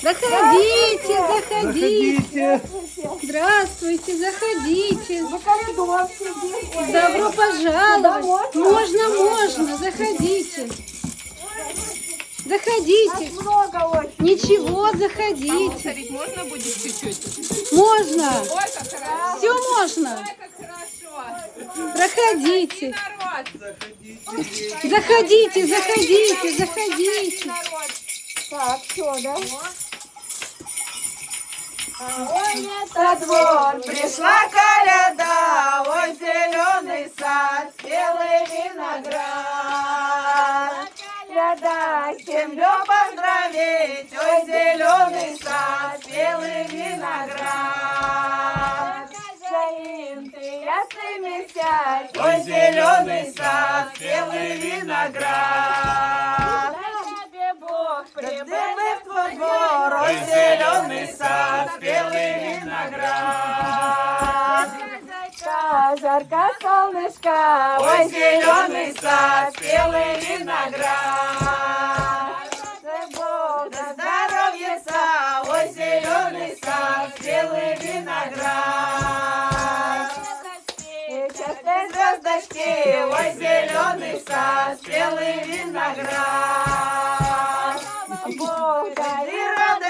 Заходите, заходите. Здравствуйте, заходите. Добро пожаловать. Можно, можно, заходите. Заходите. Ничего, заходите. Можно будет чуть-чуть? Можно. Ой, как хорошо. Все можно. Ой, как хорошо. Проходите. Народ. Заходите, заходите, заходите. Так, все, да? Ой, это двор, пришла коляда, ой, зеленый сад, белый виноград. Коляда, с землю поздравить, ой, зеленый сад, белый виноград. Заим ты ясными сядь, ой, зеленый сад, белый виноград. Бог прибыл в твой двор, ой, зеленый сад, белый виноград. Жарко солнышко, ой, зеленый сад, белый виноград. Бог да здоровья, ой, зеленый сад, белый виноград. Частые звездочки, ой, зеленый сад, белый виноград. Бог дали радость.